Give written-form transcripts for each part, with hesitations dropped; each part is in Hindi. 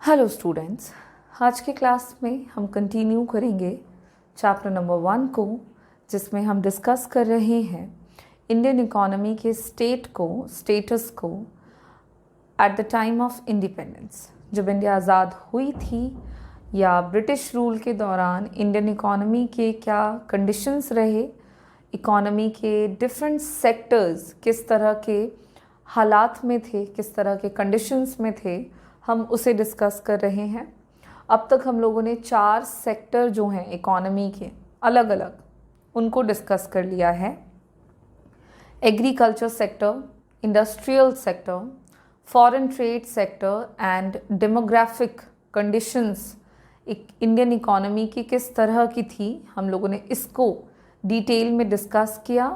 हेलो स्टूडेंट्स, आज के क्लास में हम कंटिन्यू करेंगे चैप्टर नंबर 1 को, जिसमें हम डिस्कस कर रहे हैं इंडियन इकोनॉमी के स्टेटस को at the time of independence. जब इंडिया आज़ाद हुई थी या ब्रिटिश रूल के दौरान इंडियन इकोनॉमी के क्या कंडीशंस रहे, इकोनॉमी के डिफरेंट सेक्टर्स किस तरह के हालात में थे, किस तरह के कंडीशंस में थे, हम उसे डिस्कस कर रहे हैं। अब तक हम लोगों ने 4 सेक्टर जो हैं इकोनॉमी के अलग अलग, उनको डिस्कस कर लिया है। Agriculture sector, industrial sector, foreign trade sector and demographic conditions Indian economy की किस तरह की थी, हम लोगों ने इसको डिटेल में डिस्कस किया।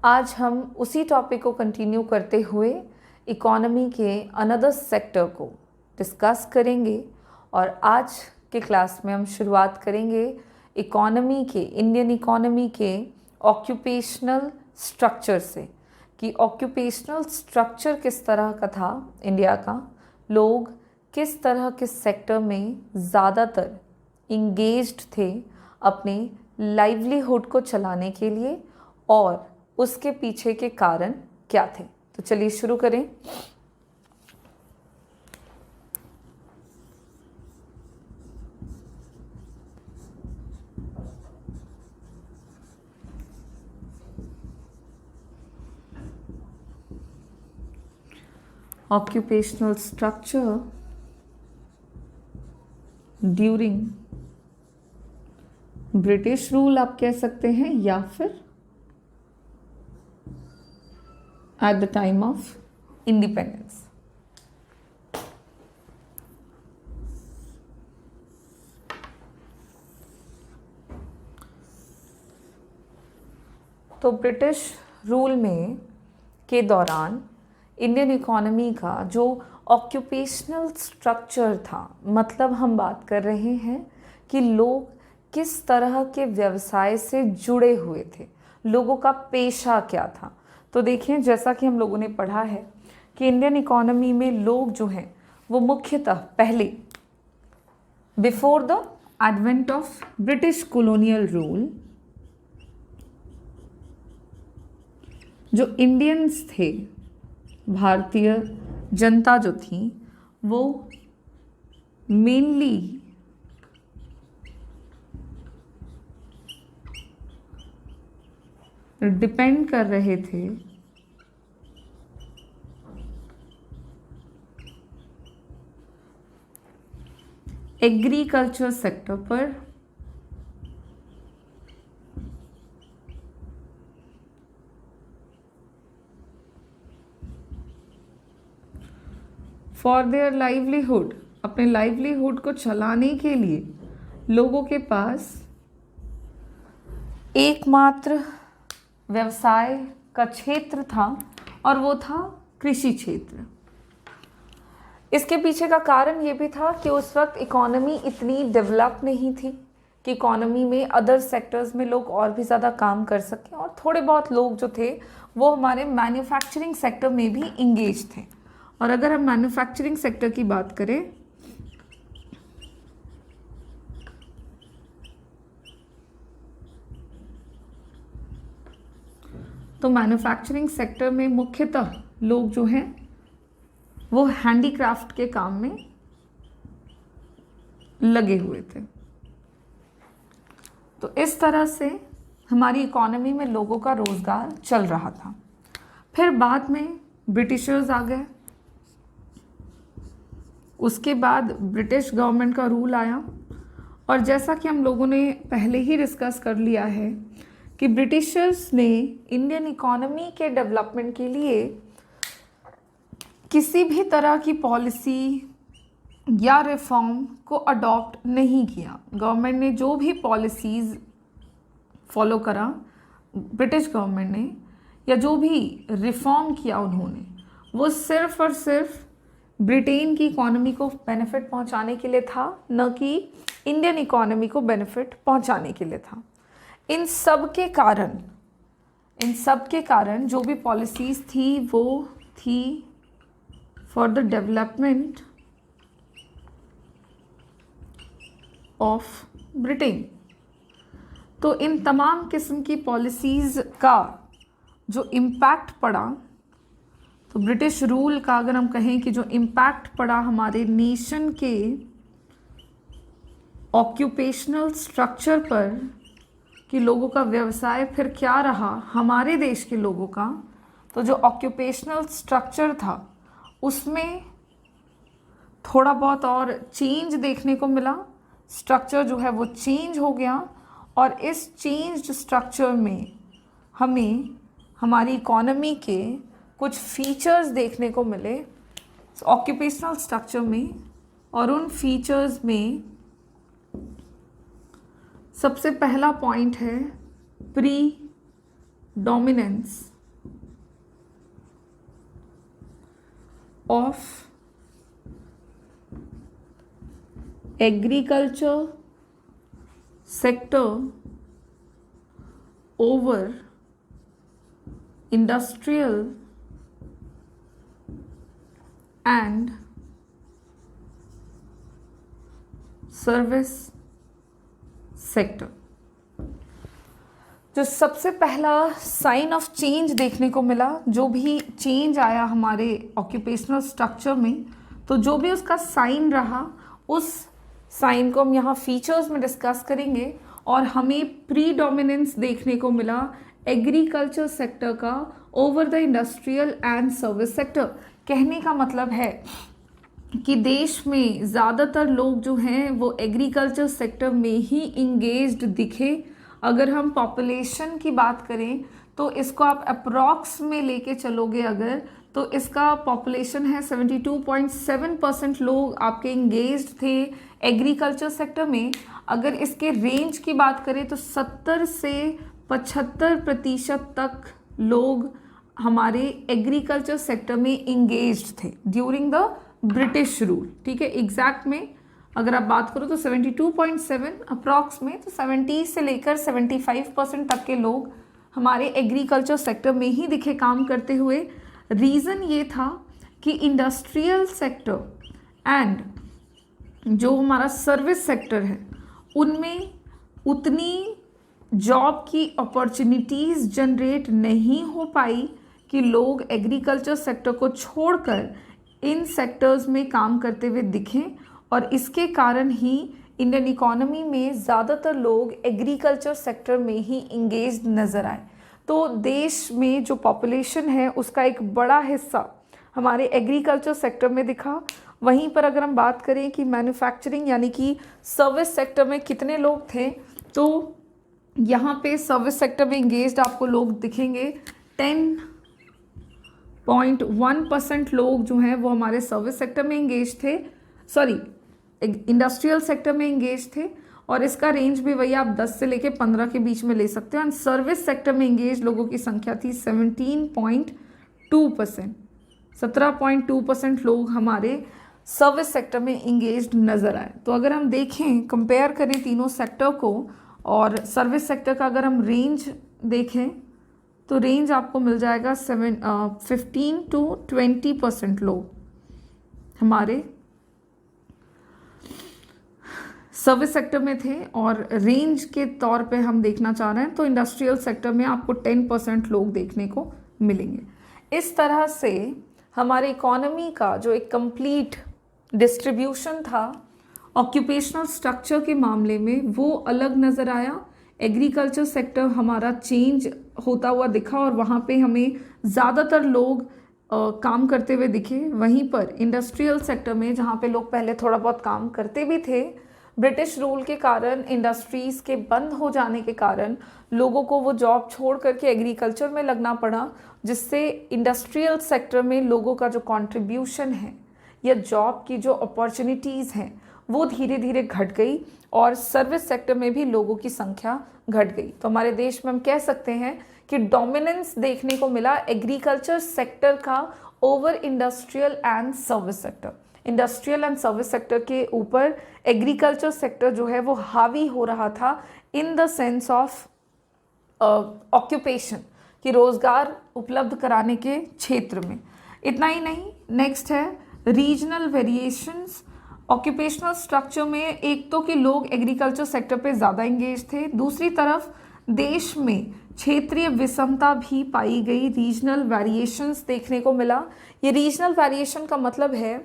आज हम उसी टॉपिक को कंटिन्यू करते हुए इकोनॉमी के अनदर सेक्टर को डिस्कस करेंगे। और आज के क्लास में हम शुरुआत करेंगे इंडियन इकोनॉमी के ऑक्यूपेशनल स्ट्रक्चर से, कि ऑक्यूपेशनल स्ट्रक्चर किस तरह का था इंडिया का, लोग किस तरह के सेक्टर में ज़्यादातर इंगेज्ड थे अपने लाइवलीहुड को चलाने के लिए, और उसके पीछे के कारण क्या थे। तो चलिए शुरू करें। Occupational structure during British rule आप कह सकते हैं, या फिर at the time of independence. तो ब्रिटिश रूल में के दौरान इंडियन इकोनॉमी का जो ऑक्यूपेशनल स्ट्रक्चर था, मतलब हम बात कर रहे हैं कि लोग किस तरह के व्यवसाय से जुड़े हुए थे, लोगों का पेशा क्या था। तो देखिए, जैसा कि हम लोगों ने पढ़ा है कि इंडियन इकोनॉमी में लोग जो हैं वो मुख्यतः पहले before the advent of British colonial rule, जो इंडियंस थे, भारतीय जनता जो थी, वो मेनली डिपेंड कर रहे थे एग्रीकल्चर सेक्टर पर, फॉर देयर लाइवलीहुड, अपने लाइवलीहुड को चलाने के लिए लोगों के पास एकमात्र व्यवसाय का क्षेत्र था, और वो था कृषि क्षेत्र। इसके पीछे का कारण ये भी था कि उस वक्त इकोनॉमी इतनी डेवलप नहीं थी कि इकोनॉमी में अदर सेक्टर्स में लोग और भी ज़्यादा काम कर सकें, और थोड़े बहुत लोग जो थे वो हमारे मैन्युफैक्चरिंग सेक्टर में भी इंगेज थे। और अगर हम मैन्युफैक्चरिंग सेक्टर की बात करें तो मैन्युफैक्चरिंग सेक्टर में मुख्यतः लोग जो हैं वो हैंडीक्राफ्ट के काम में लगे हुए थे। तो इस तरह से हमारी इकोनॉमी में लोगों का रोजगार चल रहा था। फिर बाद में ब्रिटिशर्स आ गए, उसके बाद ब्रिटिश गवर्नमेंट का रूल आया, और जैसा कि हम लोगों ने पहले ही डिस्कस कर लिया है कि ब्रिटिशर्स ने इंडियन इकोनॉमी के डेवलपमेंट के लिए किसी भी तरह की पॉलिसी या रिफॉर्म को अडॉप्ट नहीं किया। गवर्नमेंट ने जो भी पॉलिसीज़ फॉलो करा, ब्रिटिश गवर्नमेंट ने, या जो भी रिफॉर्म किया उन्होंने, वो सिर्फ और सिर्फ ब्रिटेन की इकोनॉमी को बेनिफिट पहुंचाने के लिए था, न कि इंडियन इकोनॉमी को बेनिफिट पहुंचाने के लिए था। इन सब के कारण जो भी पॉलिसीज़ थी वो थी for the development of Britain. तो इन तमाम किस्म की पॉलिसीज़ का जो इम्पैक्ट पड़ा, तो ब्रिटिश रूल का अगर हम कहें कि जो इम्पैक्ट पड़ा हमारे नेशन के ऑक्यूपेशनल स्ट्रक्चर पर, कि लोगों का व्यवसाय फिर क्या रहा हमारे देश के लोगों का, तो जो ऑक्यूपेशनल स्ट्रक्चर था उसमें थोड़ा बहुत और चेंज देखने को मिला। स्ट्रक्चर जो है वो चेंज हो गया और इस चेंज्ड स्ट्रक्चर में हमें हमारी इकोनॉमी के कुछ फीचर्स देखने को मिले ऑक्यूपेशनल स्ट्रक्चर में। और उन फीचर्स में सबसे पहला पॉइंट है pre dominance of agriculture sector over industrial and service sector. जो सबसे पहला साइन ऑफ चेंज देखने को मिला, जो भी चेंज आया हमारे ऑक्यूपेशनल स्ट्रक्चर में, तो जो भी उसका साइन रहा उस साइन को हम यहाँ फीचर्स में डिस्कस करेंगे। और हमें प्रीडोमिनेंस देखने को मिला एग्रीकल्चर सेक्टर का over the industrial and service sector. कहने का मतलब है कि देश में ज़्यादातर लोग जो हैं वो एग्रीकल्चर सेक्टर में ही इंगेज्ड दिखे। अगर हम पॉपुलेशन की बात करें तो इसको आप अप्रॉक्स में लेके चलोगे अगर, तो इसका पॉपुलेशन है 72.7% लोग आपके इंगेज्ड थे एग्रीकल्चर सेक्टर में। अगर इसके रेंज की बात करें तो 70 से 75% तक लोग हमारे एग्रीकल्चर सेक्टर में इंगेज्ड थे ड्यूरिंग द ब्रिटिश रूल। ठीक है, एग्जैक्ट में अगर आप बात करो तो 72.7 अप्रॉक्स में, तो 70 से लेकर 75% तक के लोग हमारे एग्रीकल्चर सेक्टर में ही दिखे काम करते हुए। रीज़न ये था कि इंडस्ट्रियल सेक्टर एंड जो हमारा सर्विस सेक्टर है उनमें उतनी जॉब की अपॉर्चुनिटीज़ जनरेट नहीं हो पाई कि लोग एग्रीकल्चर सेक्टर को छोड़कर इन सेक्टर्स में काम करते हुए दिखें। और इसके कारण ही इंडियन इकोनॉमी में ज़्यादातर लोग एग्रीकल्चर सेक्टर में ही इंगेज्ड नज़र आए। तो देश में जो पॉपुलेशन है उसका एक बड़ा हिस्सा हमारे एग्रीकल्चर सेक्टर में दिखा। वहीं पर अगर हम बात करें कि मैन्युफैक्चरिंग यानी कि सर्विस सेक्टर में कितने लोग थे, तो यहाँ पे सर्विस सेक्टर में इंगेज्ड आपको लोग दिखेंगे 10.1% लोग जो हैं वो हमारे सर्विस सेक्टर में इंगेज थे, सॉरी इंडस्ट्रियल सेक्टर में इंगेज थे। और इसका रेंज भी वही आप 10 से लेके 15 के बीच में ले सकते हो। एंड सर्विस सेक्टर में इंगेज लोगों की संख्या थी 17.2%। 17.2% लोग हमारे सर्विस सेक्टर में इंगेज्ड नज़र आए। तो अगर हम देखें, कंपेयर करें तीनों सेक्टर को, और सर्विस सेक्टर का अगर हम रेंज देखें तो रेंज आपको मिल जाएगा 15 to 20% लोग हमारे सर्विस सेक्टर में थे। और रेंज के तौर पे हम देखना चाह रहे हैं तो इंडस्ट्रियल सेक्टर में आपको 10% लोग देखने को मिलेंगे। इस तरह से हमारे इकोनॉमी का जो एक कंप्लीट डिस्ट्रीब्यूशन था ऑक्यूपेशनल स्ट्रक्चर के मामले में वो अलग नज़र आया। एग्रीकल्चर सेक्टर हमारा चेंज होता हुआ दिखा और वहाँ पे हमें ज़्यादातर लोग काम करते हुए दिखे। वहीं पर इंडस्ट्रियल सेक्टर में जहाँ पे लोग पहले थोड़ा बहुत काम करते भी थे, ब्रिटिश रूल के कारण इंडस्ट्रीज़ के बंद हो जाने के कारण लोगों को वो जॉब छोड़ करके एग्रीकल्चर में लगना पड़ा, जिससे इंडस्ट्रियल सेक्टर में लोगों का जो कंट्रीब्यूशन है या जॉब की जो अपॉर्चुनिटीज़ हैं वो धीरे धीरे घट गई और सर्विस सेक्टर में भी लोगों की संख्या घट गई। तो हमारे देश में हम कह सकते हैं कि डोमिनेंस देखने को मिला एग्रीकल्चर सेक्टर का over industrial and service sector. Industrial and service sector के ऊपर एग्रीकल्चर सेक्टर जो है वो हावी हो रहा था in the sense of occupation, कि रोज़गार उपलब्ध कराने के क्षेत्र में। इतना ही नहीं, नेक्स्ट है रीजनल वेरिएशंस ऑक्यूपेशनल स्ट्रक्चर में एक तो कि लोग एग्रीकल्चर सेक्टर पे ज़्यादा इंगेज थे, दूसरी तरफ देश में क्षेत्रीय विषमता भी पाई गई, रीजनल वेरिएशंस देखने को मिला। ये रीजनल वेरिएशन का मतलब है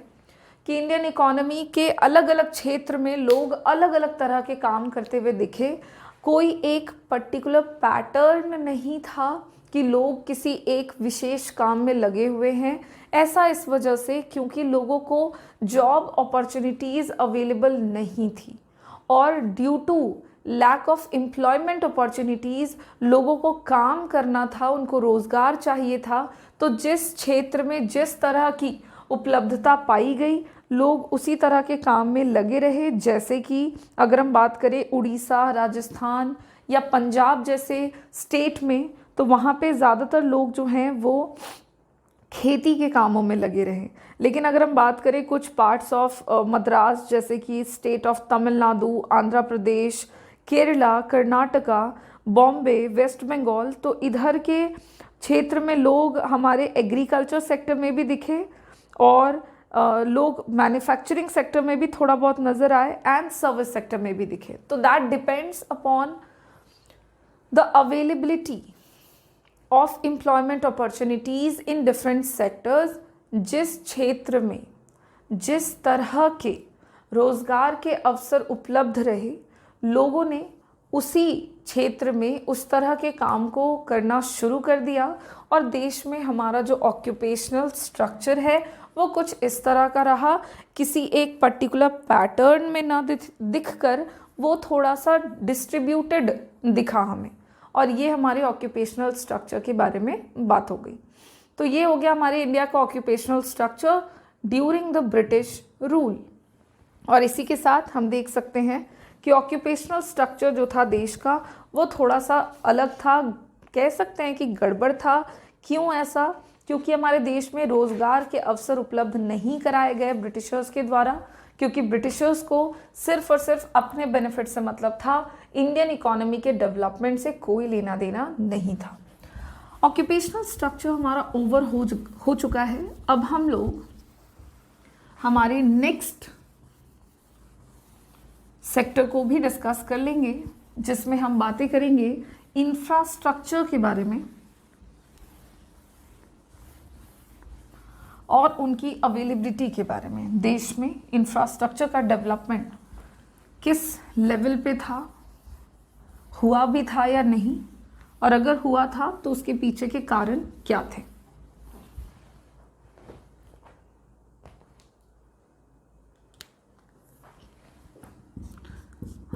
कि इंडियन इकोनॉमी के अलग अलग क्षेत्र में लोग अलग अलग तरह के काम करते हुए दिखे। कोई एक पर्टिकुलर पैटर्न नहीं था कि लोग किसी एक विशेष काम में लगे हुए हैं। ऐसा इस वजह से क्योंकि लोगों को जॉब अपॉर्चुनिटीज़ अवेलेबल नहीं थी और due to lack of employment opportunities लोगों को काम करना था, उनको रोज़गार चाहिए था। तो जिस क्षेत्र में जिस तरह की उपलब्धता पाई गई, लोग उसी तरह के काम में लगे रहे। जैसे कि अगर हम बात करें उड़ीसा, राजस्थान या पंजाब जैसे स्टेट में, तो वहाँ पे ज़्यादातर लोग जो हैं वो खेती के कामों में लगे रहे। लेकिन अगर हम बात करें कुछ पार्ट्स ऑफ मद्रास जैसे कि state of Tamil Nadu, Andhra Pradesh, Kerala, Karnataka, Bombay, west Bengal, तो इधर के क्षेत्र में लोग हमारे एग्रीकल्चर सेक्टर में भी दिखे और लोग मैन्युफैक्चरिंग सेक्टर में भी थोड़ा बहुत नज़र आए एंड सर्विस सेक्टर में भी दिखे। तो that depends upon the availability of employment opportunities in different sectors. जिस क्षेत्र में जिस तरह के रोज़गार के अवसर उपलब्ध रहे, लोगों ने उसी क्षेत्र में उस तरह के काम को करना शुरू कर दिया और देश में हमारा जो ऑक्यूपेशनल स्ट्रक्चर है वो कुछ इस तरह का रहा। किसी एक पर्टिकुलर पैटर्न में ना दिखकर वो थोड़ा सा डिस्ट्रीब्यूटेड दिखा हमें, और ये हमारे ऑक्यूपेशनल स्ट्रक्चर के बारे में बात हो गई। तो ये हो गया हमारे इंडिया का occupational structure during the British rule. और इसी के साथ हम देख सकते हैं कि ऑक्यूपेशनल स्ट्रक्चर जो था देश का वो थोड़ा सा अलग था, कह सकते हैं कि गड़बड़ था। क्यों ऐसा? क्योंकि हमारे देश में रोज़गार के अवसर उपलब्ध नहीं कराए गए ब्रिटिशर्स के द्वारा, क्योंकि ब्रिटिशर्स को सिर्फ और सिर्फ अपने बेनिफिट से मतलब था, इंडियन इकोनॉमी के डेवलपमेंट से कोई लेना देना नहीं था। ऑक्यूपेशनल स्ट्रक्चर हमारा ओवर हो चुका है। अब हम लोग हमारे नेक्स्ट सेक्टर को भी डिस्कस कर लेंगे, जिसमें हम बातें करेंगे इंफ्रास्ट्रक्चर के बारे में और उनकी अवेलेबिलिटी के बारे में। देश में इंफ्रास्ट्रक्चर का डेवलपमेंट किस लेवल पे था, हुआ भी था या नहीं, और अगर हुआ था तो उसके पीछे के कारण क्या थे।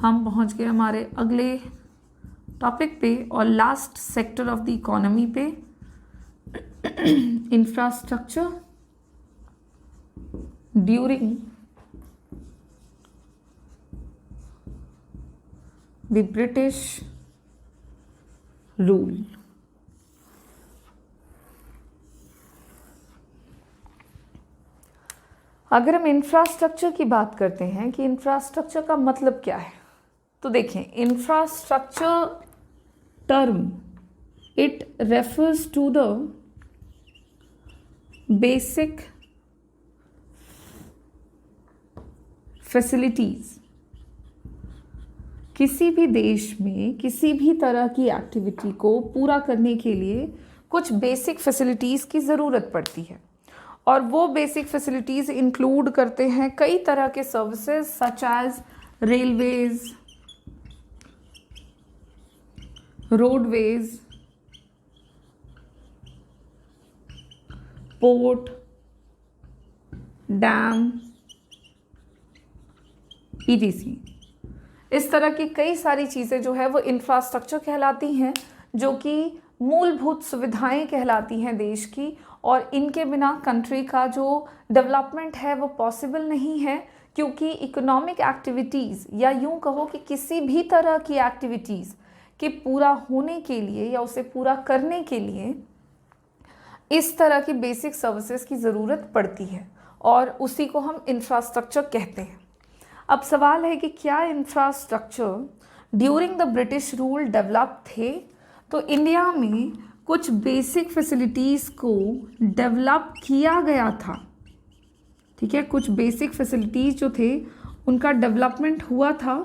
हम पहुंच गए हमारे अगले टॉपिक पे और last sector of the economy पे, infrastructure during the British rule. अगर हम इंफ्रास्ट्रक्चर की बात करते हैं कि इंफ्रास्ट्रक्चर का मतलब क्या है, तो देखें, infrastructure term it refers to the basic facilities. किसी भी देश में किसी भी तरह की एक्टिविटी को पूरा करने के लिए कुछ बेसिक फैसिलिटीज़ की ज़रूरत पड़ती है, और वो बेसिक फैसिलिटीज़ इंक्लूड करते हैं कई तरह के services such as railways, roadways, port, dam, ETC। इस तरह की कई सारी चीज़ें जो है वो इंफ्रास्ट्रक्चर कहलाती हैं, जो कि मूलभूत सुविधाएं कहलाती हैं देश की, और इनके बिना कंट्री का जो डेवलपमेंट है वो पॉसिबल नहीं है। क्योंकि इकोनॉमिक एक्टिविटीज़ या यूं कहो कि किसी भी तरह की एक्टिविटीज़ के पूरा होने के लिए या उसे पूरा करने के लिए इस तरह की बेसिक सर्विसेज की ज़रूरत पड़ती है, और उसी को हम इंफ्रास्ट्रक्चर कहते हैं। अब सवाल है कि क्या infrastructure during the British rule develop थे? तो इंडिया में कुछ बेसिक फैसिलिटीज़ को डेवलप किया गया था ठीक है, कुछ बेसिक फैसिलिटीज़ जो थे उनका डेवलपमेंट हुआ था,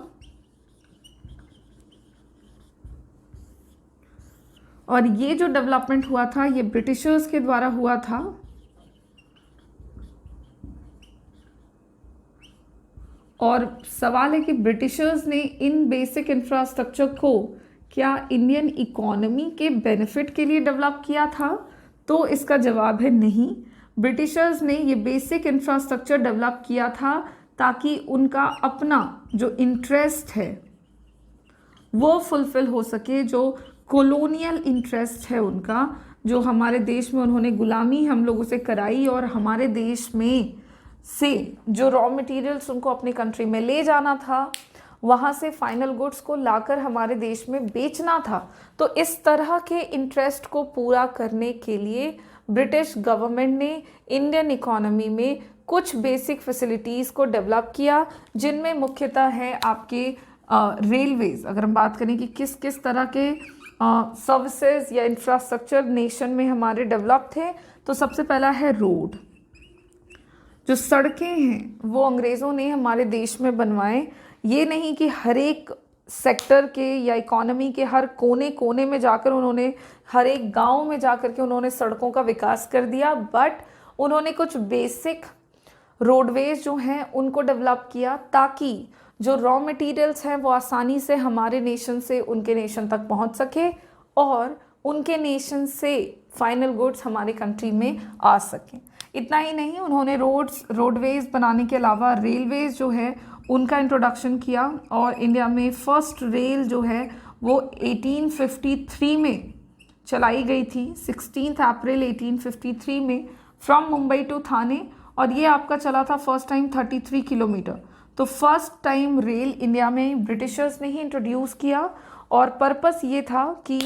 और ये जो डेवलपमेंट हुआ था ये ब्रिटिशर्स के द्वारा हुआ था। और सवाल है कि ब्रिटिशर्स ने इन बेसिक इंफ्रास्ट्रक्चर को क्या इंडियन इकोनॉमी के बेनिफिट के लिए डेवलप किया था? तो इसका जवाब है नहीं। ब्रिटिशर्स ने ये बेसिक इंफ्रास्ट्रक्चर डेवलप किया था ताकि उनका अपना जो इंटरेस्ट है वो फुलफिल हो सके, जो कॉलोनियल इंटरेस्ट है उनका, जो हमारे देश में उन्होंने गुलामी हम लोगों से कराई और हमारे देश में से जो रॉ मटेरियल्स उनको अपनी कंट्री में ले जाना था, वहाँ से फाइनल गुड्स को लाकर हमारे देश में बेचना था। तो इस तरह के इंटरेस्ट को पूरा करने के लिए ब्रिटिश गवर्नमेंट ने इंडियन इकोनॉमी में कुछ बेसिक फैसिलिटीज़ को डेवलप किया, जिनमें मुख्यतः है आपके रेलवेज़। अगर हम बात करें कि किस किस तरह के सर्विसेज या इंफ्रास्ट्रक्चर नेशन में हमारे डेवलप थे, तो सबसे पहला है रोड। जो सड़कें हैं वो अंग्रेज़ों ने हमारे देश में बनवाए। ये नहीं कि हर एक सेक्टर के या इकोनॉमी के हर कोने कोने में जाकर उन्होंने, हर एक गांव में जाकर के उन्होंने सड़कों का विकास कर दिया, बट उन्होंने कुछ बेसिक रोडवेज जो हैं उनको डेवलप किया ताकि जो रॉ मटेरियल्स हैं वो आसानी से हमारे नेशन से उनके नेशन तक पहुंच सके और उनके नेशन से फाइनल गुड्स हमारे कंट्री में आ सकें। इतना ही नहीं, उन्होंने रोडवेज बनाने के अलावा रेलवेज जो है उनका इंट्रोडक्शन किया, और इंडिया में फर्स्ट रेल जो है वो 1853 में चलाई गई थी, 16 अप्रैल 1853 में, फ्रॉम मुंबई टू थाने, और ये आपका चला था फर्स्ट टाइम 33 किलोमीटर। तो फर्स्ट टाइम रेल इंडिया में ब्रिटिशर्स ने ही इंट्रोड्यूस किया, और पर्पस ये था कि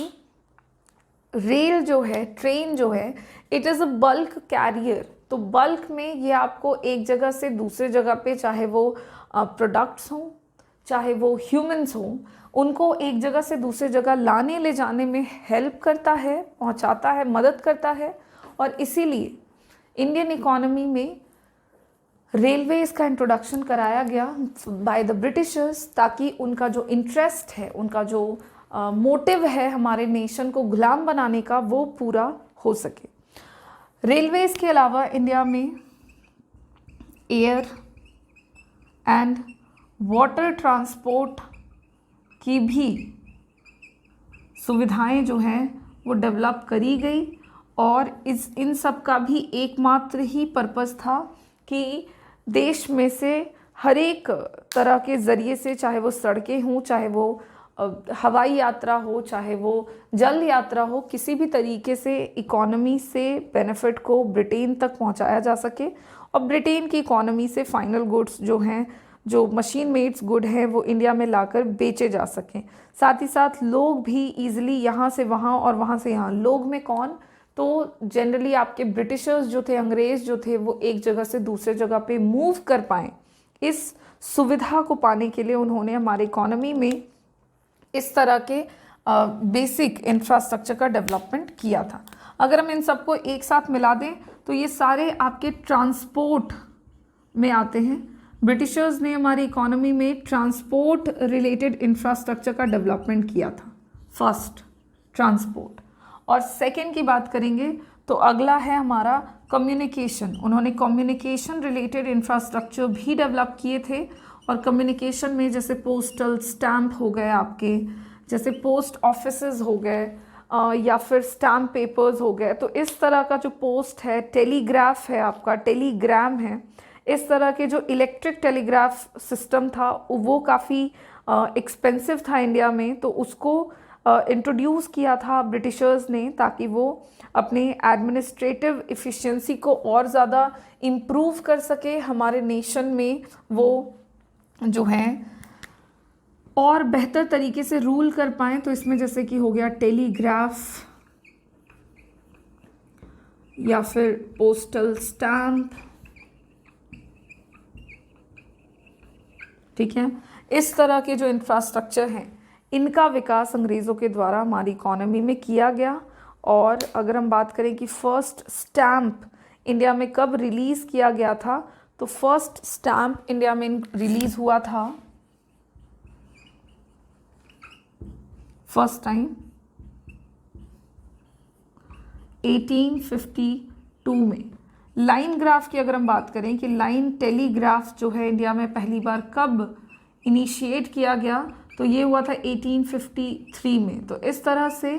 रेल जो है, ट्रेन जो है, it is a bulk carrier. तो बल्क में ये आपको एक जगह से दूसरे जगह पे, चाहे वो प्रोडक्ट्स हों चाहे वो ह्यूमंस हों, उनको एक जगह से दूसरे जगह लाने ले जाने में हेल्प करता है, पहुंचाता है, मदद करता है। और इसीलिए इंडियन इकोनॉमी में रेलवेज का इंट्रोडक्शन कराया गया बाय द ब्रिटिशर्स, ताकि उनका जो इंटरेस्ट है, उनका जो मोटिव है हमारे नेशन को गुलाम बनाने का, वो पूरा हो सके। रेलवेज के अलावा इंडिया में एयर एंड वाटर ट्रांसपोर्ट की भी सुविधाएं जो हैं वो डेवलप करी गई, और इन सब का भी एकमात्र ही पर्पस था कि देश में से हर एक तरह के ज़रिए से, चाहे वो सड़कें हों, चाहे वो हवाई यात्रा हो, चाहे वो जल यात्रा हो, किसी भी तरीके से इकोनॉमी से बेनिफिट को ब्रिटेन तक पहुंचाया जा सके, और ब्रिटेन की इकोनॉमी से फाइनल गुड्स जो हैं, जो मशीन मेड्स गुड हैं, वो इंडिया में लाकर बेचे जा सकें। साथ ही साथ लोग भी ईजिली यहाँ से वहाँ और वहाँ से यहाँ, लोग में कौन, तो जनरली आपके ब्रिटिशर्स जो थे, अंग्रेज़ जो थे, वो एक जगह से दूसरे जगह पे मूव कर पाएँ। इस सुविधा को पाने के लिए उन्होंने हमारे इकोनॉमी में इस तरह के बेसिक इंफ्रास्ट्रक्चर का डेवलपमेंट किया था। अगर हम इन सबको एक साथ मिला दें तो ये सारे आपके ट्रांसपोर्ट में आते हैं। ब्रिटिशर्स ने हमारी इकोनॉमी में ट्रांसपोर्ट रिलेटेड इंफ्रास्ट्रक्चर का डेवलपमेंट किया था, फर्स्ट ट्रांसपोर्ट। और सेकेंड की बात करेंगे तो अगला है हमारा कम्युनिकेशन। उन्होंने कम्युनिकेशन रिलेटेड इंफ्रास्ट्रक्चर भी डेवलप किए थे, और कम्युनिकेशन में जैसे पोस्टल स्टैम्प हो गए आपके, जैसे पोस्ट ऑफिसेज हो गए, या फिर स्टैम्प पेपर्स हो गए। तो इस तरह का जो पोस्ट है, टेलीग्राफ है आपका, टेलीग्राम है, इस तरह के जो इलेक्ट्रिक टेलीग्राफ सिस्टम था वो काफ़ी एक्सपेंसिव था इंडिया में, तो उसको इंट्रोड्यूस किया था ब्रिटिशर्स ने, ताकि वो अपने एडमिनिस्ट्रेटिव एफिशिएंसी को और ज़्यादा इम्प्रूव कर सके, हमारे नेशन में वो जो हैं और बेहतर तरीके से रूल कर पाएँ। तो इसमें जैसे कि हो गया टेलीग्राफ या फिर पोस्टल स्टैम्प, ठीक है। इस तरह के जो इंफ्रास्ट्रक्चर हैं इनका विकास अंग्रेज़ों के द्वारा हमारी इकोनॉमी में किया गया। और अगर हम बात करें कि फर्स्ट स्टैम्प इंडिया में कब रिलीज़ किया गया था, तो फर्स्ट स्टैम्प इंडिया में रिलीज हुआ था फर्स्ट टाइम 1852 में। लाइन ग्राफ की अगर हम बात करें कि लाइन टेलीग्राफ जो है इंडिया में पहली बार कब इनिशिएट किया गया, तो ये हुआ था 1853 में। तो इस तरह से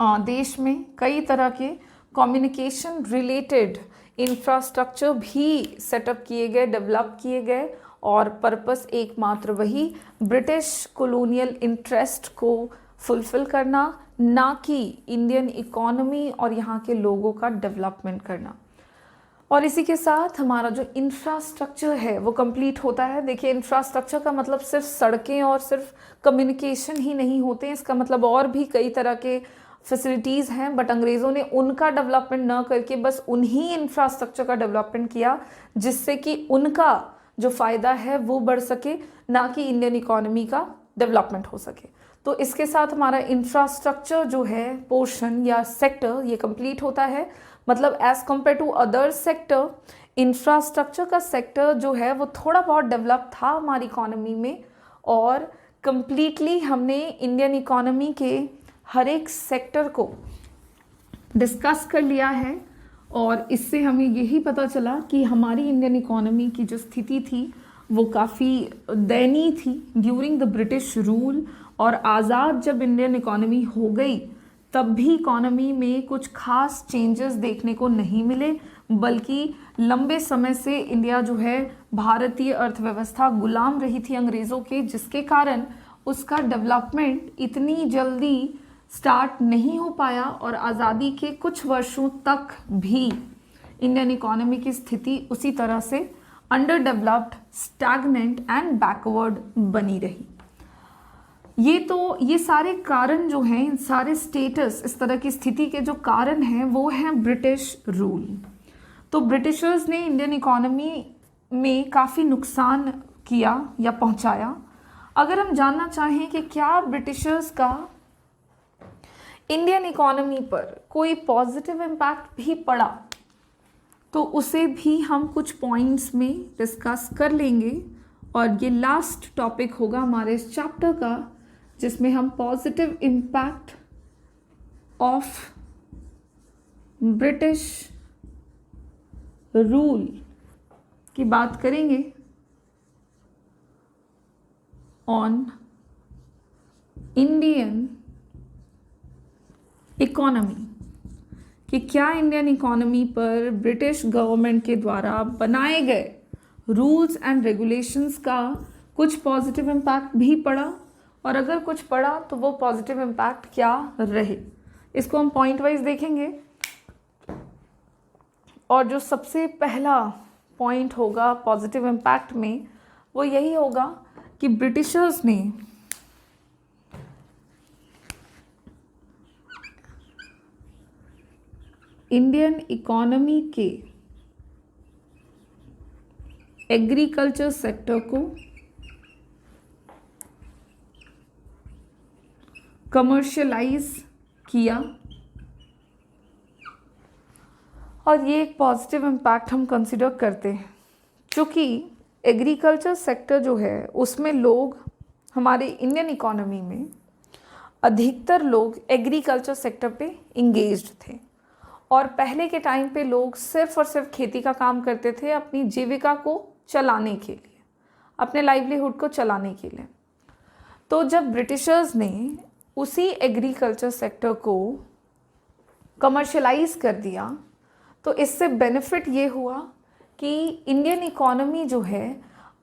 देश में कई तरह के कम्युनिकेशन रिलेटेड इंफ्रास्ट्रक्चर भी सेटअप किए गए, डेवलप किए गए, और पर्पस एकमात्र वही ब्रिटिश कॉलोनियल इंटरेस्ट को फुलफिल करना, ना कि इंडियन इकोनॉमी और यहाँ के लोगों का डेवलपमेंट करना। और इसी के साथ हमारा जो इंफ्रास्ट्रक्चर है वो कंप्लीट होता है। देखिए, इंफ्रास्ट्रक्चर का मतलब सिर्फ सड़कें और सिर्फ कम्युनिकेशन ही नहीं होते हैं, इसका मतलब और भी कई तरह के फैसिलिटीज़ हैं, बट अंग्रेज़ों ने उनका डेवलपमेंट न करके बस उन्हीं इंफ्रास्ट्रक्चर का डेवलपमेंट किया जिससे कि उनका जो फ़ायदा है वो बढ़ सके, ना कि इंडियन इकोनॉमी का डेवलपमेंट हो सके। तो इसके साथ हमारा इंफ्रास्ट्रक्चर जो है पोर्शन या सेक्टर ये कंप्लीट होता है। मतलब as compare to other sector, infrastructure का सेक्टर जो है वो थोड़ा बहुत डेवलप था हमारी इकोनॉमी में, और कंप्लीटली हमने इंडियन इकोनॉमी के हर एक सेक्टर को डिस्कस कर लिया है। और इससे हमें यही पता चला कि हमारी इंडियन इकोनॉमी की जो स्थिति थी वो काफ़ी दयनीय थी ड्यूरिंग द ब्रिटिश रूल। और आज़ाद जब इंडियन इकोनॉमी हो गई तब भी इकोनॉमी में कुछ खास चेंजेस देखने को नहीं मिले, बल्कि लंबे समय से इंडिया जो है भारतीय अर्थव्यवस्था गुलाम रही थी अंग्रेज़ों के, जिसके कारण उसका डेवलपमेंट इतनी जल्दी स्टार्ट नहीं हो पाया। और आज़ादी के कुछ वर्षों तक भी इंडियन इकोनॉमी की स्थिति उसी तरह से under developed, stagnant and backward बनी रही। ये सारे कारण जो हैं, इन सारे स्टेटस, इस तरह की स्थिति के जो कारण हैं वो हैं ब्रिटिश रूल। तो ब्रिटिशर्स ने इंडियन इकोनॉमी में काफ़ी नुकसान किया या पहुंचाया। अगर हम जानना चाहें कि क्या ब्रिटिशर्स का इंडियन इकोनॉमी पर कोई पॉजिटिव इम्पैक्ट भी पड़ा, तो उसे भी हम कुछ पॉइंट्स में डिस्कस कर लेंगे। और ये लास्ट टॉपिक होगा हमारे इस चैप्टर का, जिसमें हम positive impact of British rule की बात करेंगे ऑन इंडियन इकोनॉमी, कि क्या इंडियन इकोनॉमी पर ब्रिटिश गवर्नमेंट के द्वारा बनाए गए रूल्स एंड रेगुलेशंस का कुछ पॉजिटिव इम्पैक्ट भी पड़ा, और अगर कुछ पड़ा तो वो पॉजिटिव इम्पैक्ट क्या रहे, इसको हम पॉइंट वाइज देखेंगे। और जो सबसे पहला पॉइंट होगा पॉजिटिव इम्पैक्ट में वो यही होगा कि ब्रिटिशर्स ने इंडियन इकोनॉमी के एग्रीकल्चर सेक्टर को कमर्शियलाइज किया, और ये एक पॉजिटिव इम्पैक्ट हम कंसिडर करते हैं, क्योंकि एग्रीकल्चर सेक्टर जो है उसमें लोग, हमारे इंडियन इकोनॉमी में अधिकतर लोग एग्रीकल्चर सेक्टर पे इंगेज्ड थे। और पहले के टाइम पे लोग सिर्फ और सिर्फ खेती का काम करते थे अपनी जीविका को चलाने के लिए, अपने लाइवलीहुड को चलाने के लिए। तो जब ब्रिटिशर्स ने उसी एग्रीकल्चर सेक्टर को कमर्शियलाइज कर दिया, तो इससे बेनिफिट ये हुआ कि इंडियन इकोनॉमी जो है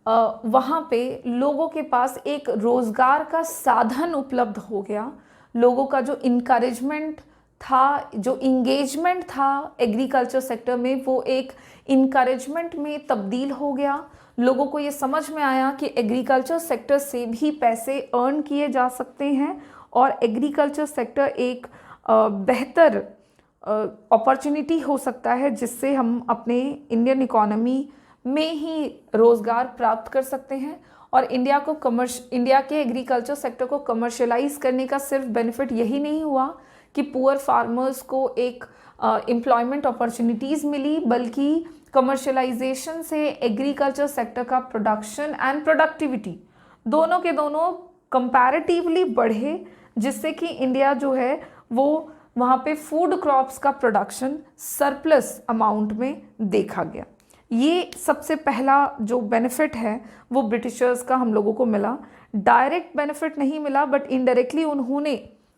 वहाँ पे लोगों के पास एक रोज़गार का साधन उपलब्ध हो गया। लोगों का जो इनकरेजमेंट था, जो इंगेजमेंट था एग्रीकल्चर सेक्टर में, वो एक इनकरेजमेंट में तब्दील हो गया। लोगों को ये समझ में आया कि एग्रीकल्चर सेक्टर से भी पैसे अर्न किए जा सकते हैं, और एग्रीकल्चर सेक्टर एक बेहतर अपॉर्चुनिटी हो सकता है जिससे हम अपने इंडियन इकोनॉमी में ही रोज़गार प्राप्त कर सकते हैं। और इंडिया के एग्रीकल्चर सेक्टर को कमर्शियलाइज करने का सिर्फ बेनिफिट यही नहीं हुआ कि पुअर फार्मर्स को एक एम्प्लॉयमेंट अपॉर्चुनिटीज़ मिली, बल्कि कमर्शलाइजेशन से एग्रीकल्चर सेक्टर का प्रोडक्शन एंड प्रोडक्टिविटी दोनों के दोनों कंपैरेटिवली बढ़े, जिससे कि इंडिया जो है वो वहाँ पे फूड क्रॉप्स का प्रोडक्शन सरप्लस अमाउंट में देखा गया। ये सबसे पहला जो बेनिफिट है वो ब्रिटिशर्स का हम लोगों को मिला। डायरेक्ट बेनिफिट नहीं मिला, बट इनडायरेक्टली उन्होंने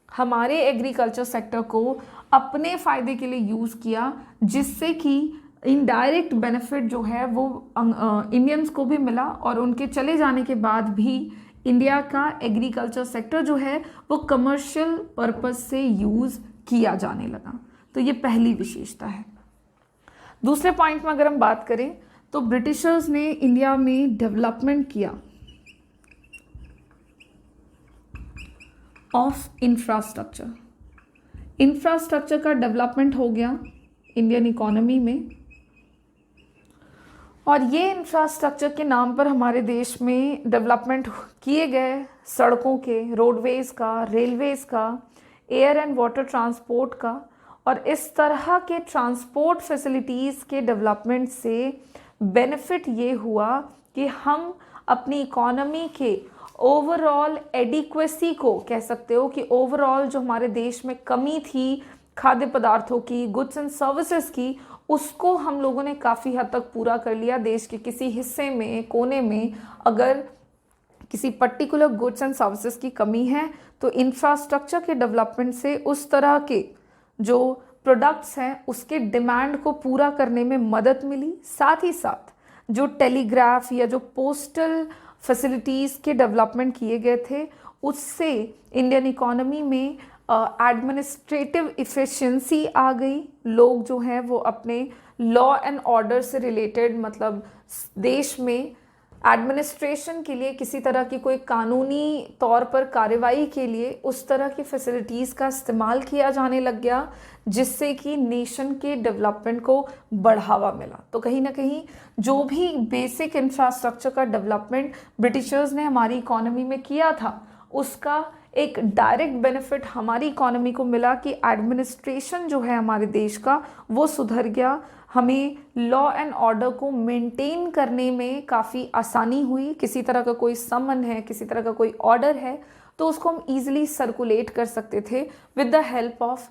हमारे एग्रीकल्चर सेक्टर को अपने फ़ायदे के लिए यूज़ किया, जिससे कि इनडायरेक्ट बेनिफिट जो है वो इंडियंस को भी मिला और उनके चले जाने के बाद भी इंडिया का एग्रीकल्चर सेक्टर जो है वो कमर्शियल पर्पस से यूज़ किया जाने लगा। तो ये पहली विशेषता है। दूसरे पॉइंट में अगर हम बात करें तो ब्रिटिशर्स ने इंडिया में डेवलपमेंट किया ऑफ इंफ्रास्ट्रक्चर। इंफ्रास्ट्रक्चर का डेवलपमेंट हो गया इंडियन इकोनॉमी में, और ये इंफ्रास्ट्रक्चर के नाम पर हमारे देश में डेवलपमेंट किए गए सड़कों के, रोडवेज़ का, रेलवेज़ का, एयर एंड वाटर ट्रांसपोर्ट का। और इस तरह के ट्रांसपोर्ट फैसिलिटीज़ के डेवलपमेंट से बेनिफिट ये हुआ कि हम अपनी इकोनॉमी के ओवरऑल एडिक्वेसी को कह सकते हो कि ओवरऑल जो हमारे देश में कमी थी खाद्य पदार्थों की, गुड्स एंड सर्विसेज की, उसको हम लोगों ने काफ़ी हद तक पूरा कर लिया। देश के किसी हिस्से में, कोने में अगर किसी पर्टिकुलर गुड्स एंड सर्विसेज की कमी है तो इंफ्रास्ट्रक्चर के डेवलपमेंट से उस तरह के जो प्रोडक्ट्स हैं उसके डिमांड को पूरा करने में मदद मिली। साथ ही साथ जो टेलीग्राफ या जो पोस्टल फैसिलिटीज़ के डेवलपमेंट किए गए थे उससे इंडियन इकोनॉमी में एडमिनिस्ट्रेटिव इफ़िशिएंसी आ गई। लोग जो हैं वो अपने लॉ एंड ऑर्डर से रिलेटेड, मतलब देश में एडमिनिस्ट्रेशन के लिए किसी तरह की कोई कानूनी तौर पर कार्रवाई के लिए उस तरह की फैसिलिटीज़ का इस्तेमाल किया जाने लग गया, जिससे कि नेशन के डेवलपमेंट को बढ़ावा मिला। तो कहीं ना कहीं जो भी बेसिक इंफ्रास्ट्रक्चर का डेवलपमेंट ब्रिटिशर्स ने हमारी इकोनॉमी में किया था उसका एक डायरेक्ट बेनिफिट हमारी इकोनॉमी को मिला कि एडमिनिस्ट्रेशन जो है हमारे देश का वो सुधर गया। हमें लॉ एंड ऑर्डर को मेंटेन करने में काफ़ी आसानी हुई। किसी तरह का कोई समन है, किसी तरह का कोई ऑर्डर है तो उसको हम ईजिली सर्कुलेट कर सकते थे with the help of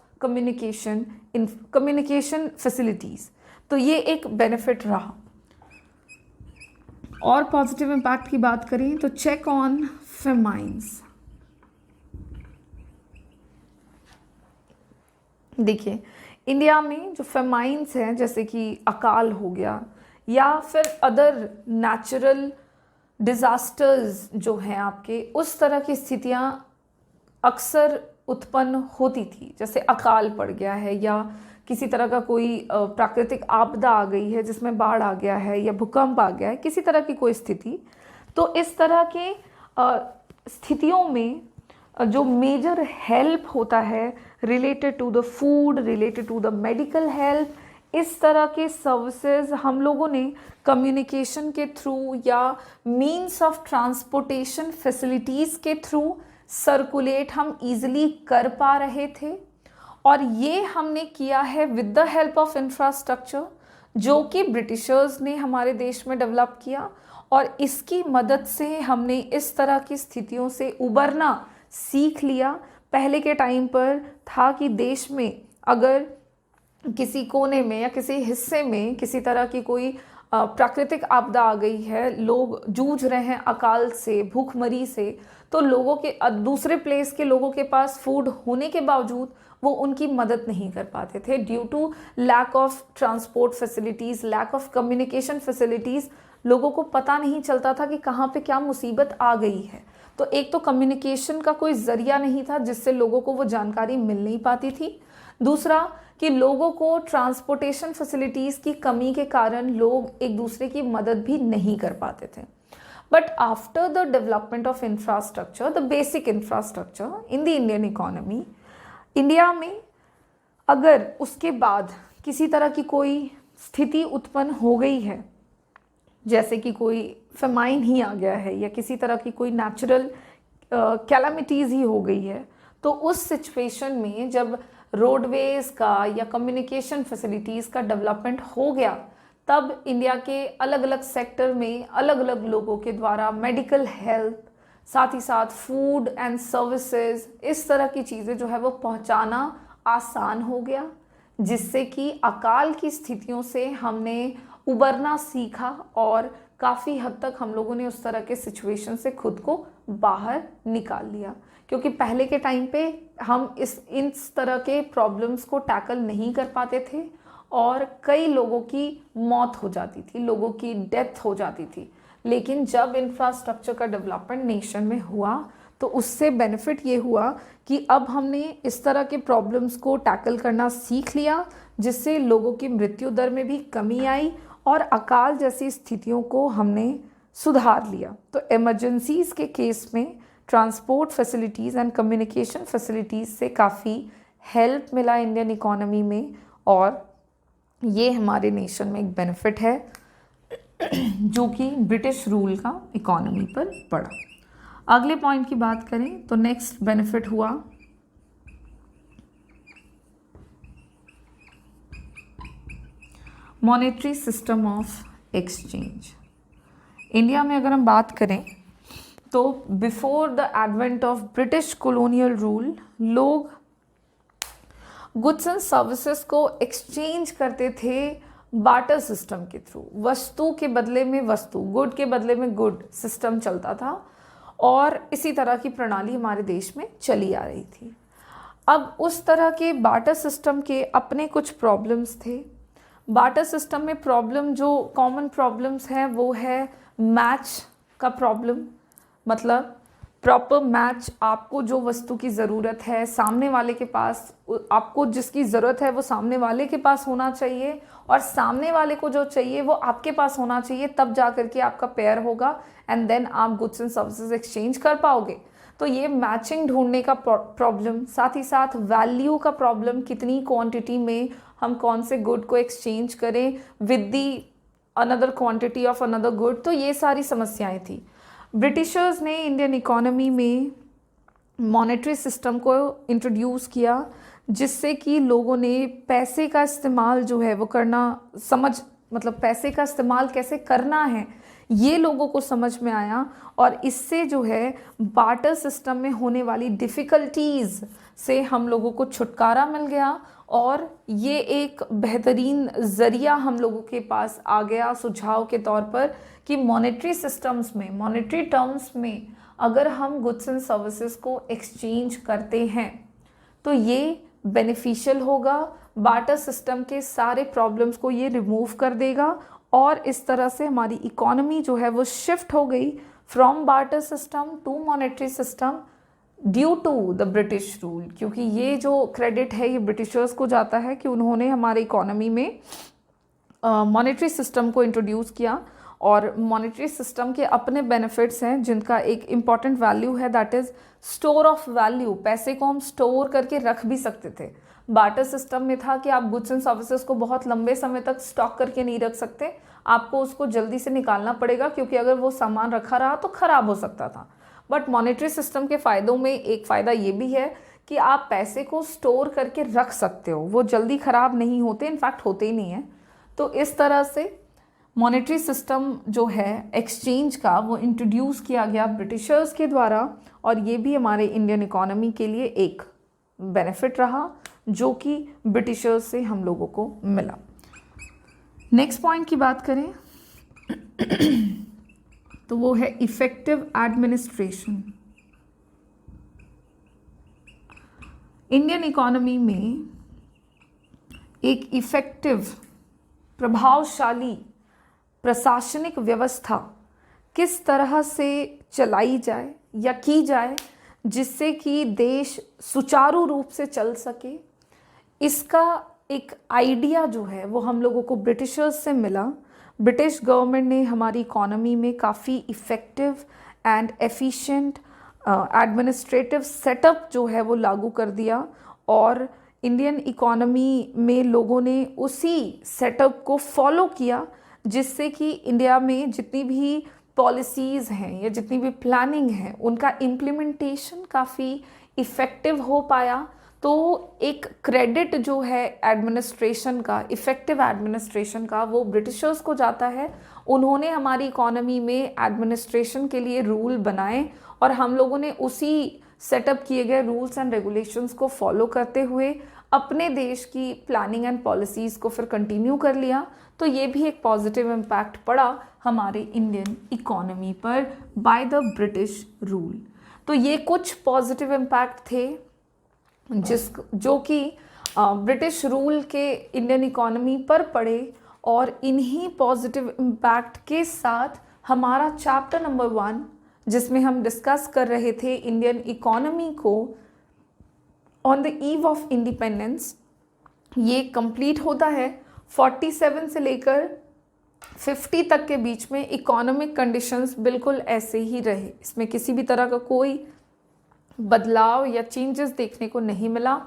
communication facilities. तो ये एक बेनिफिट रहा। और पॉजिटिव इम्पैक्ट की बात करें तो चेक ऑन फेमाइंस। देखिए इंडिया में जो फेमाइंस हैं जैसे कि अकाल हो गया या फिर अदर नेचुरल डिज़ास्टर्स जो हैं आपके, उस तरह की स्थितियां अक्सर उत्पन्न होती थी। जैसे अकाल पड़ गया है या किसी तरह का कोई प्राकृतिक आपदा आ गई है जिसमें बाढ़ आ गया है या भूकंप आ गया है, किसी तरह की कोई स्थिति। तो इस तरह के स्थितियों में जो मेजर हेल्प होता है related to the food, related to the medical help, इस तरह के सर्विसेज हम लोगों ने कम्युनिकेशन के थ्रू या मीन्स ऑफ ट्रांसपोर्टेशन फैसिलिटीज़ के थ्रू सर्कुलेट हम इजीली कर पा रहे थे। और ये हमने किया है with the help of infrastructure जो कि ब्रिटिशर्स ने हमारे देश में डेवलप किया, और इसकी मदद से हमने इस तरह की स्थितियों से उबरना सीख लिया। पहले के टाइम पर था कि देश में अगर किसी कोने में या किसी हिस्से में किसी तरह की कोई प्राकृतिक आपदा आ गई है, लोग जूझ रहे हैं अकाल से, भूखमरी से, तो लोगों के दूसरे प्लेस के लोगों के पास फूड होने के बावजूद वो उनकी मदद नहीं कर पाते थे due to lack of transport facilities, lack of communication facilities. लोगों को पता नहीं चलता था कि कहाँ पे क्या मुसीबत आ गई है। तो एक तो कम्युनिकेशन का कोई ज़रिया नहीं था जिससे लोगों को वो जानकारी मिल नहीं पाती थी। दूसरा कि लोगों को ट्रांसपोर्टेशन फैसिलिटीज़ की कमी के कारण लोग एक दूसरे की मदद भी नहीं कर पाते थे। But after the development of infrastructure, the basic infrastructure in the Indian economy, India में अगर उसके बाद किसी तरह की कोई स्थिति उत्पन्न हो गई है, जैसे कि कोई फेमाइन ही आ गया है या किसी तरह की कोई नेचुरल कैलामिटीज़ ही हो गई है, तो उस सिचुएशन में जब रोडवेज़ का या कम्युनिकेशन फैसिलिटीज़ का डेवलपमेंट हो गया, तब इंडिया के अलग अलग सेक्टर में अलग अलग लोगों के द्वारा मेडिकल हेल्थ, साथ ही साथ फूड एंड सर्विसेज, इस तरह की चीज़ें जो है वो पहुंचाना आसान हो गया, जिससे कि अकाल की स्थितियों से हमने उबरना सीखा और काफ़ी हद तक हम लोगों ने उस तरह के सिचुएशन से खुद को बाहर निकाल लिया। क्योंकि पहले के टाइम पे हम इस तरह के प्रॉब्लम्स को टैकल नहीं कर पाते थे और कई लोगों की मौत हो जाती थी, लोगों की डेथ हो जाती थी। लेकिन जब इंफ्रास्ट्रक्चर का डेवलपमेंट नेशन में हुआ तो उससे बेनिफिट ये हुआ कि अब हमने इस तरह के प्रॉब्लम्स को टैकल करना सीख लिया, जिससे लोगों की मृत्यु दर में भी कमी आई और अकाल जैसी स्थितियों को हमने सुधार लिया। तो इमरजेंसीज़ के केस में transport facilities and communication facilities से काफ़ी हेल्प मिला इंडियन इकोनॉमी में, और ये हमारे नेशन में एक बेनिफिट है जो कि ब्रिटिश रूल का इकोनॉमी पर पड़ा। अगले पॉइंट की बात करें तो नेक्स्ट बेनिफिट हुआ monetary system of exchange. India में अगर हम बात करें तो before the advent of British colonial rule लोग गुड्स एंड सर्विसेज को एक्सचेंज करते थे बार्टर सिस्टम के थ्रू। वस्तु के बदले में वस्तु, गुड के बदले में गुड सिस्टम चलता था और इसी तरह की प्रणाली हमारे देश में चली आ रही थी। अब उस तरह के बार्टर सिस्टम के अपने कुछ प्रॉब्लम्स थे। बार्टर सिस्टम में प्रॉब्लम जो कॉमन प्रॉब्लम्स हैं वो है मैच का प्रॉब्लम, मतलब प्रॉपर मैच, आपको जो वस्तु की ज़रूरत है सामने वाले के पास, आपको जिसकी ज़रूरत है वो सामने वाले के पास होना चाहिए और सामने वाले को जो चाहिए वो आपके पास होना चाहिए, तब जा करके आपका पेयर होगा एंड देन आप गुड्स एंड सर्विसेज एक्सचेंज कर पाओगे। तो ये मैचिंग ढूंढने का प्रॉब्लम, साथ ही साथ वैल्यू का प्रॉब्लम, कितनी क्वांटिटी में हम कौन से गुड को एक्सचेंज करें with the another quantity of another good, तो ये सारी समस्याएं थी। ब्रिटिशर्स ने इंडियन इकोनॉमी में मॉनेटरी सिस्टम को इंट्रोड्यूस किया, जिससे कि लोगों ने पैसे का इस्तेमाल जो है वो करना मतलब पैसे का इस्तेमाल कैसे करना है ये लोगों को समझ में आया, और इससे जो है बार्टर सिस्टम में होने वाली डिफ़िकल्टीज़ से हम लोगों को छुटकारा मिल गया और ये एक बेहतरीन ज़रिया हम लोगों के पास आ गया सुझाव के तौर पर कि मॉनेटरी सिस्टम्स में, मॉनेटरी टर्म्स में अगर हम गुड्स एंड सर्विसेज को एक्सचेंज करते हैं तो ये बेनिफिशियल होगा, बार्टर सिस्टम के सारे प्रॉब्लम्स को ये रिमूव कर देगा और इस तरह से हमारी इकोनॉमी जो है वो शिफ्ट हो गई from barter system to monetary system due to the British rule. क्योंकि ये जो क्रेडिट है ये ब्रिटिशर्स को जाता है कि उन्होंने हमारे इकोनॉमी में मॉनेटरी सिस्टम को इंट्रोड्यूस किया, और मॉनेटरी सिस्टम के अपने बेनिफिट्स हैं जिनका एक इम्पॉर्टेंट वैल्यू है, that is store of value. पैसे को हम स्टोर करके रख भी सकते थे। बार्टर सिस्टम में था कि आप गुड्स एंड सर्विसेज को बहुत लंबे समय तक स्टॉक करके नहीं रख सकते, आपको उसको जल्दी से निकालना पड़ेगा, क्योंकि अगर वो सामान रखा रहा तो ख़राब हो सकता था। बट मॉनेटरी सिस्टम के फ़ायदों में एक फ़ायदा ये भी है कि आप पैसे को स्टोर करके रख सकते हो, वो जल्दी ख़राब नहीं होते, इनफैक्ट होते ही नहीं हैं। तो इस तरह से मॉनेटरी सिस्टम जो है एक्सचेंज का वो इंट्रोड्यूस किया गया ब्रिटिशर्स के द्वारा, और ये भी हमारे इंडियन इकोनॉमी के लिए एक बेनिफिट रहा जो कि ब्रिटिशर्स से हम लोगों को मिला। नेक्स्ट पॉइंट की बात करें तो वो है इफेक्टिव एडमिनिस्ट्रेशन। इंडियन इकोनॉमी में एक इफेक्टिव, प्रभावशाली प्रशासनिक व्यवस्था किस तरह से चलाई जाए या की जाए जिससे कि देश सुचारू रूप से चल सके, इसका एक आइडिया जो है वो हम लोगों को ब्रिटिशर्स से मिला। ब्रिटिश गवर्नमेंट ने हमारी इकोनॉमी में काफ़ी effective and efficient administrative setup जो है वो लागू कर दिया, और इंडियन इकोनॉमी में लोगों ने उसी सेटअप को फॉलो किया, जिससे कि इंडिया में जितनी भी पॉलिसीज़ हैं या जितनी भी प्लानिंग है उनका इम्प्लीमेंटेशन काफ़ी इफ़ेक्टिव हो पाया। तो एक क्रेडिट जो है एडमिनिस्ट्रेशन का, इफ़ेक्टिव एडमिनिस्ट्रेशन का, वो ब्रिटिशर्स को जाता है। उन्होंने हमारी इकोनॉमी में एडमिनिस्ट्रेशन के लिए रूल बनाए और हम लोगों ने उसी सेटअप किए गए रूल्स एंड रेगुलेशंस को फॉलो करते हुए अपने देश की प्लानिंग एंड पॉलिसीज़ को फिर कंटिन्यू कर लिया। तो ये भी एक पॉजिटिव इम्पैक्ट पड़ा हमारे इंडियन इकोनॉमी पर बाय द ब्रिटिश रूल। तो ये कुछ पॉजिटिव इम्पैक्ट थे जो कि ब्रिटिश रूल के इंडियन इकोनॉमी पर पड़े। और इन्हीं पॉजिटिव इम्पैक्ट के साथ हमारा चैप्टर नंबर 1, जिसमें हम डिस्कस कर रहे थे इंडियन इकोनॉमी को on the eve of independence, ये कंप्लीट होता है। 47 से लेकर 50 तक के बीच में इकोनॉमिक कंडीशंस बिल्कुल ऐसे ही रहे, इसमें किसी भी तरह का कोई बदलाव या चेंजेस देखने को नहीं मिला।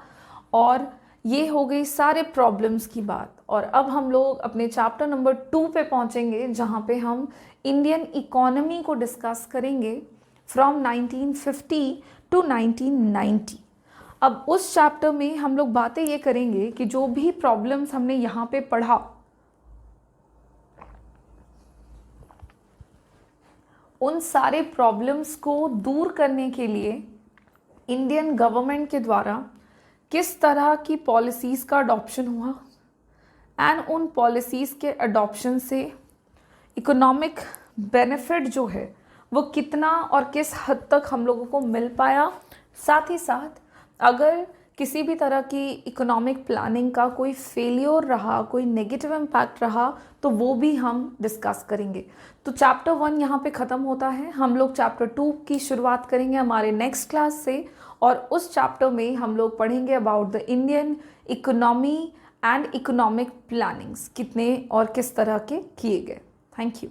और ये हो गई सारे प्रॉब्लम्स की बात। और अब हम लोग अपने चैप्टर नंबर 2 पे पहुंचेंगे, जहां पे हम इंडियन इकोनॉमी को डिस्कस करेंगे फ्रॉम 1950 टू 1990। अब उस चैप्टर में हम लोग बातें ये करेंगे कि जो भी प्रॉब्लम्स हमने यहाँ पे पढ़ा, उन सारे प्रॉब्लम्स को दूर करने के लिए इंडियन गवर्नमेंट के द्वारा किस तरह की पॉलिसीज़ का अडॉप्शन हुआ एंड उन पॉलिसीज़ के अडॉप्शन से इकोनॉमिक बेनिफिट जो है वो कितना और किस हद तक हम लोगों को मिल पाया। साथ ही साथ अगर किसी भी तरह की इकोनॉमिक प्लानिंग का कोई फेलियर रहा, कोई नेगेटिव इम्पैक्ट रहा, तो वो भी हम डिस्कस करेंगे। तो चैप्टर 1 यहाँ पे ख़त्म होता है। हम लोग चैप्टर 2 की शुरुआत करेंगे हमारे नेक्स्ट क्लास से, और उस चैप्टर में हम लोग पढ़ेंगे about the Indian economy and economic plannings, कितने और किस तरह के किए गए। Thank you.